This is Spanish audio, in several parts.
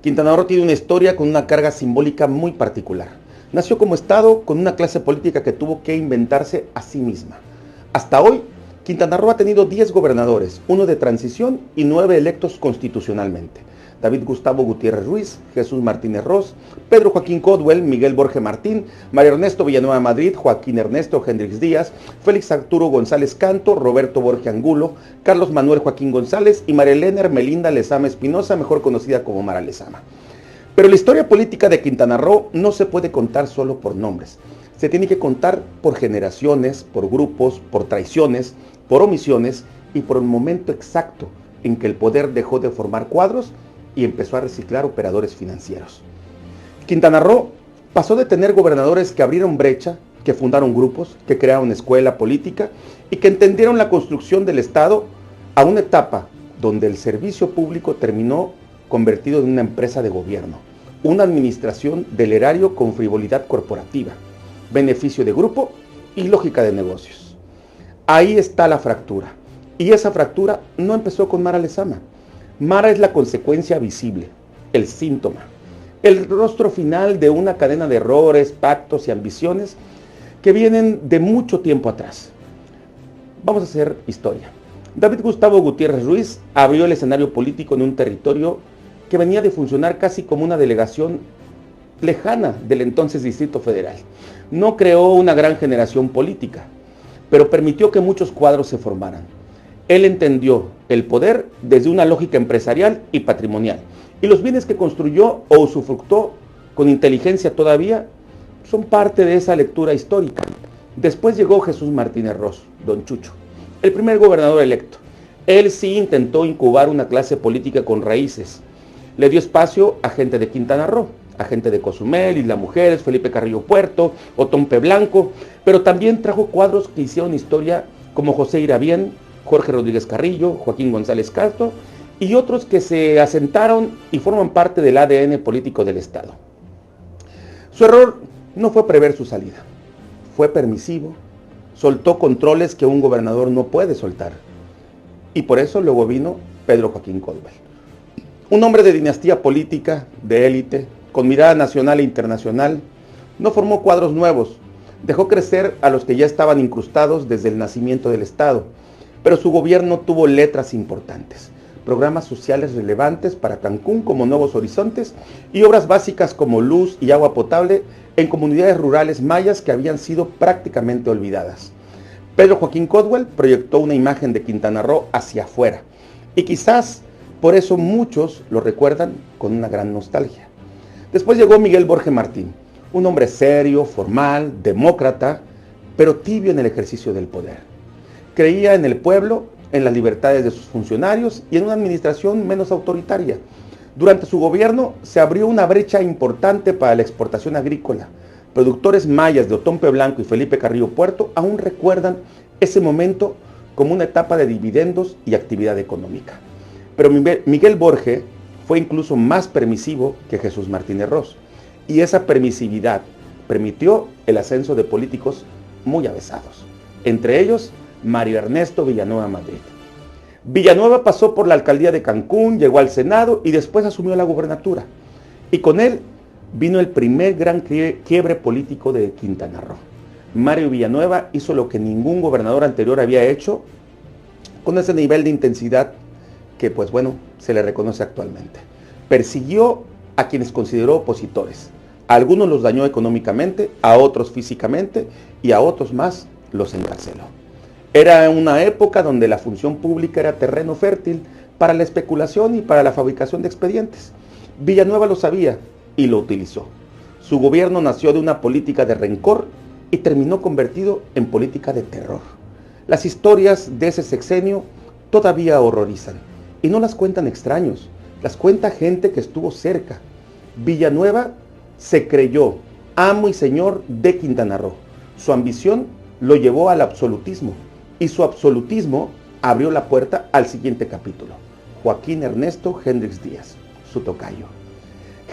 Quintana Roo tiene una historia con una carga simbólica muy particular. Nació como estado con una clase política que tuvo que inventarse a sí misma. Hasta hoy, Quintana Roo ha tenido 10 gobernadores, 1 de transición y 9 electos constitucionalmente. David Gustavo Gutiérrez Ruiz, Jesús Martínez Ros, Pedro Joaquín Codwell, Miguel Borge Martín, Mario Ernesto Villanueva Madrid, Joaquín Ernesto Hendrix Díaz, Félix Arturo González Canto, Roberto Borge Angulo, Carlos Manuel Joaquín González y María Elena Hermelinda Lezama Espinosa, mejor conocida como Mara Lezama. Pero la historia política de Quintana Roo no se puede contar solo por nombres. Se tiene que contar por generaciones, por grupos, por traiciones, por omisiones y por el momento exacto en que el poder dejó de formar cuadros y empezó a reciclar operadores financieros. Quintana Roo pasó de tener gobernadores que abrieron brecha, que fundaron grupos, que crearon escuela política y que entendieron la construcción del Estado a una etapa donde el servicio público terminó convertido en una empresa de gobierno, una administración del erario con frivolidad corporativa, beneficio de grupo y lógica de negocios. Ahí está la fractura. Y esa fractura no empezó con Mara Lezama. Mara es la consecuencia visible, el síntoma, el rostro final de una cadena de errores, pactos y ambiciones que vienen de mucho tiempo atrás. Vamos a hacer historia. David Gustavo Gutiérrez Ruiz abrió el escenario político en un territorio que venía de funcionar casi como una delegación lejana del entonces Distrito Federal. No creó una gran generación política, pero permitió que muchos cuadros se formaran. Él entendió el poder desde una lógica empresarial y patrimonial, y los bienes que construyó o usufructó con inteligencia todavía son parte de esa lectura histórica. Después llegó Jesús Martínez Ros, Don Chucho, el primer gobernador electo. Él sí intentó incubar una clase política con raíces. Le dio espacio a gente de Quintana Roo, a gente de Cozumel, Isla Mujeres, Felipe Carrillo Puerto, Otompe Blanco, pero también trajo cuadros que hicieron historia como José Irabien, Jorge Rodríguez Carrillo, Joaquín González Castro y otros que se asentaron y forman parte del ADN político del Estado. Su error no fue prever su salida, fue permisivo, soltó controles que un gobernador no puede soltar. Y por eso luego vino Pedro Joaquín Codwell. Un hombre de dinastía política, de élite, con mirada nacional e internacional, no formó cuadros nuevos, dejó crecer a los que ya estaban incrustados desde el nacimiento del Estado, pero su gobierno tuvo letras importantes, programas sociales relevantes para Cancún como Nuevos Horizontes y obras básicas como luz y agua potable en comunidades rurales mayas que habían sido prácticamente olvidadas. Pedro Joaquín Codwell proyectó una imagen de Quintana Roo hacia afuera y quizás por eso muchos lo recuerdan con una gran nostalgia. Después llegó Miguel Borge Martín, un hombre serio, formal, demócrata, pero tibio en el ejercicio del poder. Creía en el pueblo, en las libertades de sus funcionarios y en una administración menos autoritaria. Durante su gobierno se abrió una brecha importante para la exportación agrícola. Productores mayas de Otompe Blanco y Felipe Carrillo Puerto aún recuerdan ese momento como una etapa de dividendos y actividad económica. Pero Miguel Borge fue incluso más permisivo que Jesús Martínez Ros, y esa permisividad permitió el ascenso de políticos muy avesados, entre ellos Mario Ernesto Villanueva Madrid. Villanueva pasó por la alcaldía de Cancún, llegó al Senado y después asumió la gubernatura. Y con él vino el primer gran quiebre político de Quintana Roo. Mario Villanueva hizo lo que ningún gobernador anterior había hecho con ese nivel de intensidad que, pues bueno, se le reconoce actualmente. Persiguió a quienes consideró opositores. A algunos los dañó económicamente, a otros físicamente y a otros más los encarceló. Era una época donde la función pública era terreno fértil para la especulación y para la fabricación de expedientes. Villanueva lo sabía y lo utilizó. Su gobierno nació de una política de rencor y terminó convertido en política de terror. Las historias de ese sexenio todavía horrorizan y no las cuentan extraños, las cuenta gente que estuvo cerca. Villanueva se creyó amo y señor de Quintana Roo. Su ambición lo llevó al absolutismo. Y su absolutismo abrió la puerta al siguiente capítulo. Joaquín Ernesto Hendrix Díaz, su tocayo.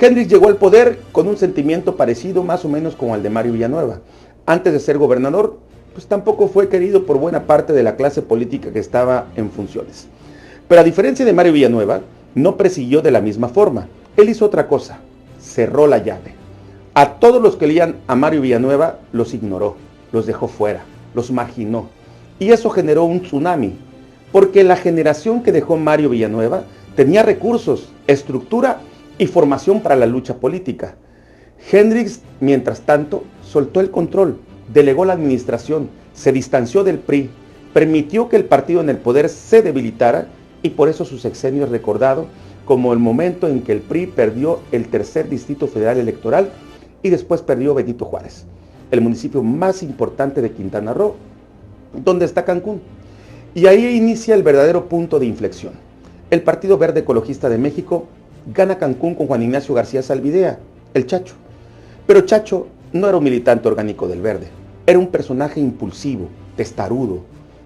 Hendrix llegó al poder con un sentimiento parecido más o menos como el de Mario Villanueva. Antes de ser gobernador, pues tampoco fue querido por buena parte de la clase política que estaba en funciones. Pero a diferencia de Mario Villanueva, no persiguió de la misma forma. Él hizo otra cosa, cerró la llave. A todos los que leían a Mario Villanueva los ignoró, los dejó fuera, los marginó. Y eso generó un tsunami, porque la generación que dejó Mario Villanueva tenía recursos, estructura y formación para la lucha política. Hendrix, mientras tanto, soltó el control, delegó la administración, se distanció del PRI, permitió que el partido en el poder se debilitara y por eso su sexenio es recordado como el momento en que el PRI perdió el tercer distrito federal electoral y después perdió Benito Juárez, el municipio más importante de Quintana Roo, donde está Cancún. Y ahí inicia el verdadero punto de inflexión. El Partido Verde Ecologista de México gana Cancún con Juan Ignacio García Zalvidea, el Chacho. Pero Chacho no era un militante orgánico del Verde, era un personaje impulsivo, testarudo,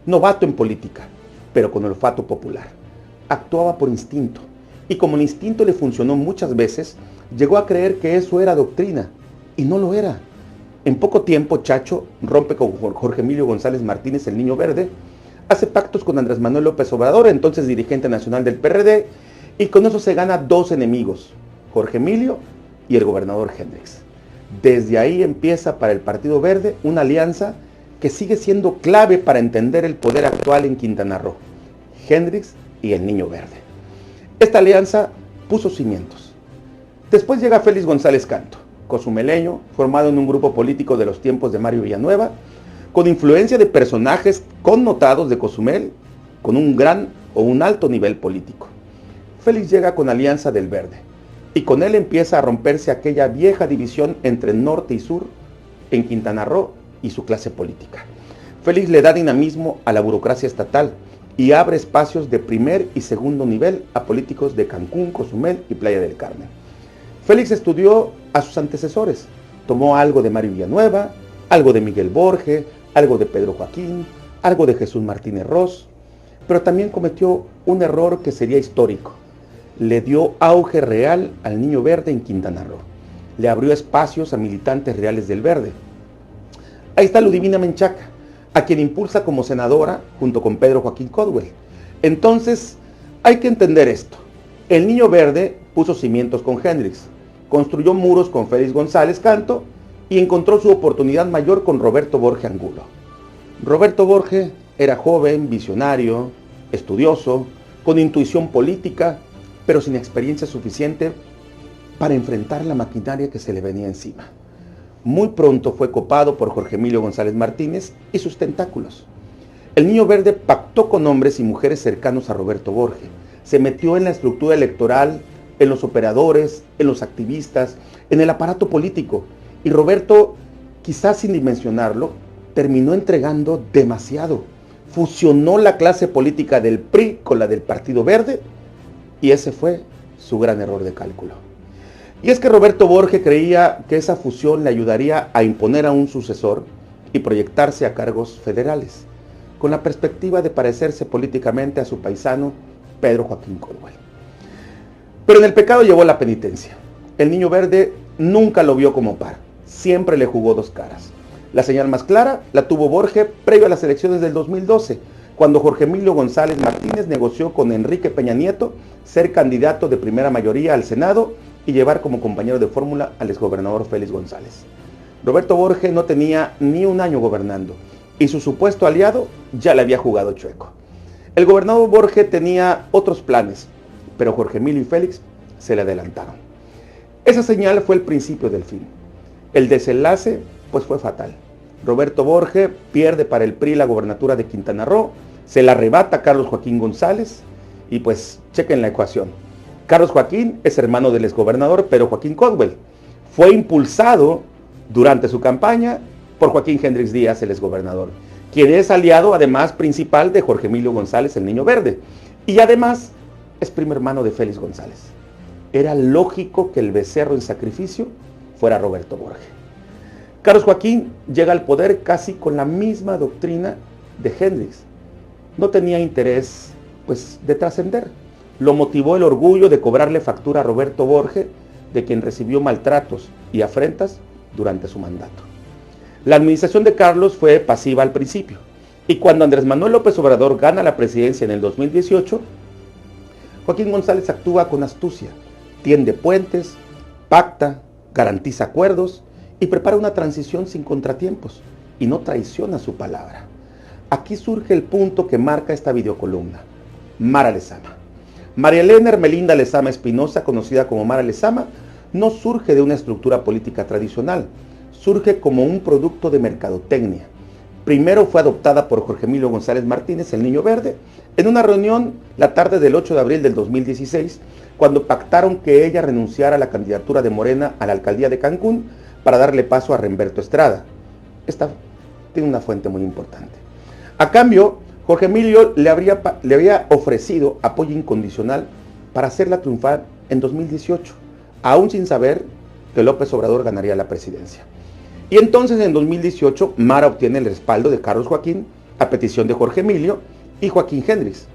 novato en política, pero con olfato popular. Actuaba por instinto, y como el instinto le funcionó muchas veces, llegó a creer que eso era doctrina, y no lo era. En poco tiempo, Chacho rompe con Jorge Emilio González Martínez, el Niño Verde, hace pactos con Andrés Manuel López Obrador, entonces dirigente nacional del PRD, y con eso se gana dos enemigos, Jorge Emilio y el gobernador Hendrix. Desde ahí empieza para el Partido Verde una alianza que sigue siendo clave para entender el poder actual en Quintana Roo, Hendrix y el Niño Verde. Esta alianza puso cimientos. Después llega Félix González Canto, cozumeleño, formado en un grupo político de los tiempos de Mario Villanueva, con influencia de personajes connotados de Cozumel, con un gran o un alto nivel político. Félix llega con Alianza del Verde, y con él empieza a romperse aquella vieja división entre norte y sur en Quintana Roo y su clase política. Félix le da dinamismo a la burocracia estatal y abre espacios de primer y segundo nivel a políticos de Cancún, Cozumel y Playa del Carmen. Félix estudió a sus antecesores, tomó algo de Mario Villanueva, algo de Miguel Borge, algo de Pedro Joaquín, algo de Jesús Martínez Ross, pero también cometió un error que sería histórico. Le dio auge real al Niño Verde en Quintana Roo. Le abrió espacios a militantes reales del Verde. Ahí está Ludivina Menchaca, a quien impulsa como senadora junto con Pedro Joaquín Caldwell. Entonces, hay que entender esto. El Niño Verde puso cimientos con Hendrix, construyó muros con Félix González Canto y encontró su oportunidad mayor con Roberto Borge Angulo. Roberto Borge era joven, visionario, estudioso, con intuición política, pero sin experiencia suficiente para enfrentar la maquinaria que se le venía encima. Muy pronto fue copado por Jorge Emilio González Martínez y sus tentáculos. El Niño Verde pactó con hombres y mujeres cercanos a Roberto Borge, se metió en la estructura electoral, en los operadores, en los activistas, en el aparato político, y Roberto, quizás sin dimensionarlo, terminó entregando demasiado. Fusionó la clase política del PRI con la del Partido Verde, y ese fue su gran error de cálculo. Y es que Roberto Borge creía que esa fusión le ayudaría a imponer a un sucesor y proyectarse a cargos federales, con la perspectiva de parecerse políticamente a su paisano Pedro Joaquín Caldwell. Pero en el pecado llevó la penitencia. El Niño Verde nunca lo vio como par, siempre le jugó dos caras. La señal más clara la tuvo Borge previo a las elecciones del 2012, cuando Jorge Emilio González Martínez negoció con Enrique Peña Nieto ser candidato de primera mayoría al Senado y llevar como compañero de fórmula al exgobernador Félix González. Roberto Borge no tenía ni un año gobernando y su supuesto aliado ya le había jugado chueco. El gobernador Borge tenía otros planes, pero Jorge Emilio y Félix se le adelantaron. Esa señal fue el principio del fin. El desenlace, pues, fue fatal. Roberto Borge pierde para el PRI la gobernatura de Quintana Roo, se la arrebata a Carlos Joaquín González y pues chequen la ecuación. Carlos Joaquín es hermano del exgobernador Pedro Joaquín Caldwell. Fue impulsado durante su campaña por Joaquín Hendrix Díaz, el exgobernador, quien es aliado además principal de Jorge Emilio González, el Niño Verde, y además es primo hermano de Félix González. Era lógico que el becerro en sacrificio fuera Roberto Borge. Carlos Joaquín llega al poder casi con la misma doctrina de Hendrix. No tenía interés, pues, de trascender. Lo motivó el orgullo de cobrarle factura a Roberto Borge, de quien recibió maltratos y afrentas durante su mandato. La administración de Carlos fue pasiva al principio, y cuando Andrés Manuel López Obrador gana la presidencia en el 2018, Joaquín González actúa con astucia, tiende puentes, pacta, garantiza acuerdos y prepara una transición sin contratiempos y no traiciona su palabra. Aquí surge el punto que marca esta videocolumna. Mara Lezama. María Elena Hermelinda Lezama Espinosa, conocida como Mara Lezama, no surge de una estructura política tradicional, surge como un producto de mercadotecnia. Primero fue adoptada por Jorge Emilio González Martínez, el Niño Verde, en una reunión la tarde del 8 de abril del 2016, cuando pactaron que ella renunciara a la candidatura de Morena a la alcaldía de Cancún para darle paso a Remberto Estrada. Esta tiene una fuente muy importante. A cambio, Jorge Emilio le había ofrecido apoyo incondicional para hacerla triunfar en 2018, aún sin saber que López Obrador ganaría la presidencia. Y entonces en 2018 Mara obtiene el respaldo de Carlos Joaquín a petición de Jorge Emilio y Joaquín Hendrix.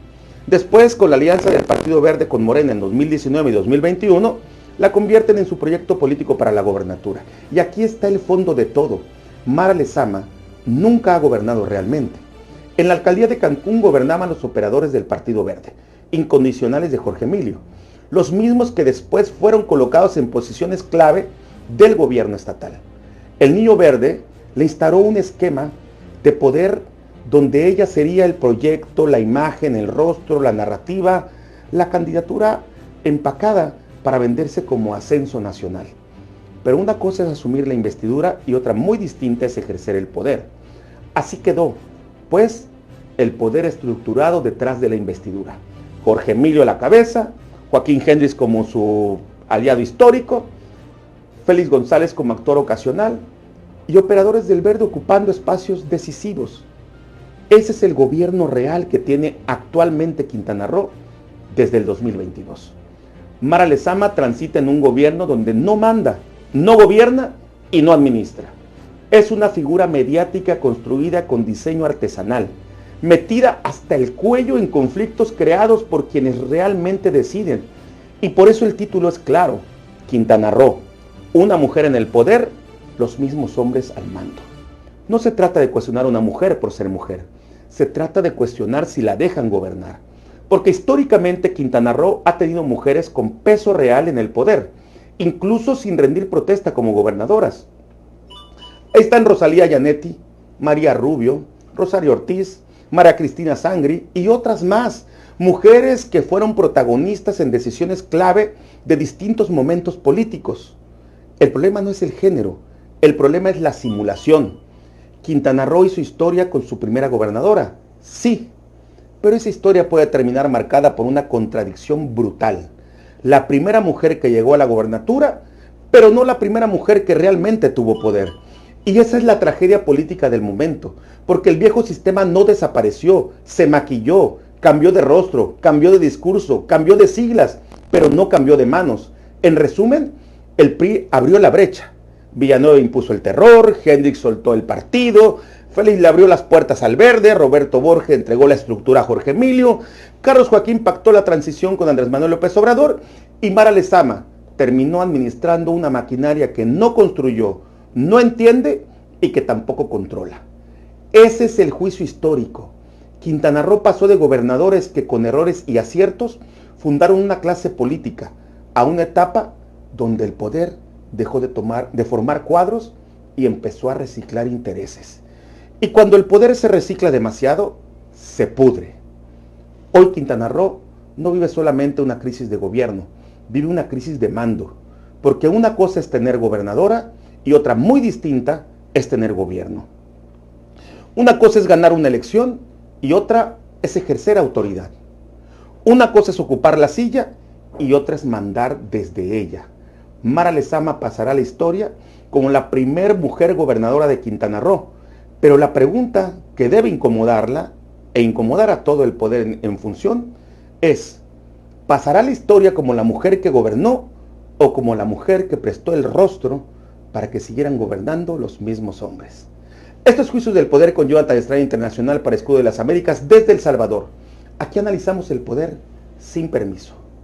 Después, con la alianza del Partido Verde con Morena en 2019 y 2021, la convierten en su proyecto político para la gobernatura. Y aquí está el fondo de todo. Mara Lezama nunca ha gobernado realmente. En la alcaldía de Cancún gobernaban los operadores del Partido Verde, incondicionales de Jorge Emilio, los mismos que después fueron colocados en posiciones clave del gobierno estatal. El Niño Verde le instauró un esquema de poder donde ella sería el proyecto, la imagen, el rostro, la narrativa, la candidatura empacada para venderse como ascenso nacional. Pero una cosa es asumir la investidura y otra muy distinta es ejercer el poder. Así quedó, pues, el poder estructurado detrás de la investidura. Jorge Emilio a la cabeza, Joaquín Hendrix como su aliado histórico, Félix González como actor ocasional y operadores del Verde ocupando espacios decisivos. Ese es el gobierno real que tiene actualmente Quintana Roo desde el 2022. Mara Lezama transita en un gobierno donde no manda, no gobierna y no administra. Es una figura mediática construida con diseño artesanal, metida hasta el cuello en conflictos creados por quienes realmente deciden. Y por eso el título es claro: Quintana Roo, una mujer en el poder, los mismos hombres al mando. No se trata de cuestionar a una mujer por ser mujer, se trata de cuestionar si la dejan gobernar. Porque históricamente Quintana Roo ha tenido mujeres con peso real en el poder, incluso sin rendir protesta como gobernadoras. Ahí están Rosalía Yanetti, María Rubio, Rosario Ortiz, María Cristina Sangri y otras más, mujeres que fueron protagonistas en decisiones clave de distintos momentos políticos. El problema no es el género, el problema es la simulación. Quintana Roo hizo historia con su primera gobernadora, sí, pero esa historia puede terminar marcada por una contradicción brutal. La primera mujer que llegó a la gobernatura, pero no la primera mujer que realmente tuvo poder. Y esa es la tragedia política del momento, porque el viejo sistema no desapareció, se maquilló, cambió de rostro, cambió de discurso, cambió de siglas, pero no cambió de manos. En resumen, el PRI abrió la brecha. Villanueva impuso el terror, Hendrix soltó el partido, Félix le abrió las puertas al Verde, Roberto Borges entregó la estructura a Jorge Emilio, Carlos Joaquín pactó la transición con Andrés Manuel López Obrador y Mara Lezama terminó administrando una maquinaria que no construyó, no entiende y que tampoco controla. Ese es el juicio histórico. Quintana Roo pasó de gobernadores que con errores y aciertos fundaron una clase política a una etapa donde el poder dejó de formar cuadros y empezó a reciclar intereses. Y cuando el poder se recicla demasiado, se pudre. Hoy Quintana Roo no vive solamente una crisis de gobierno, vive una crisis de mando, porque una cosa es tener gobernadora y otra muy distinta es tener gobierno. Una cosa es ganar una elección y otra es ejercer autoridad. Una cosa es ocupar la silla y otra es mandar desde ella. Mara Lezama pasará a la historia como la primer mujer gobernadora de Quintana Roo, pero la pregunta que debe incomodarla e incomodar a todo el poder en función es: ¿pasará a la historia como la mujer que gobernó o como la mujer que prestó el rostro para que siguieran gobernando los mismos hombres? Estos Juicios del Poder con Jonathan Estrada Internacional para Escudo de las Américas desde El Salvador. Aquí analizamos el poder sin permiso.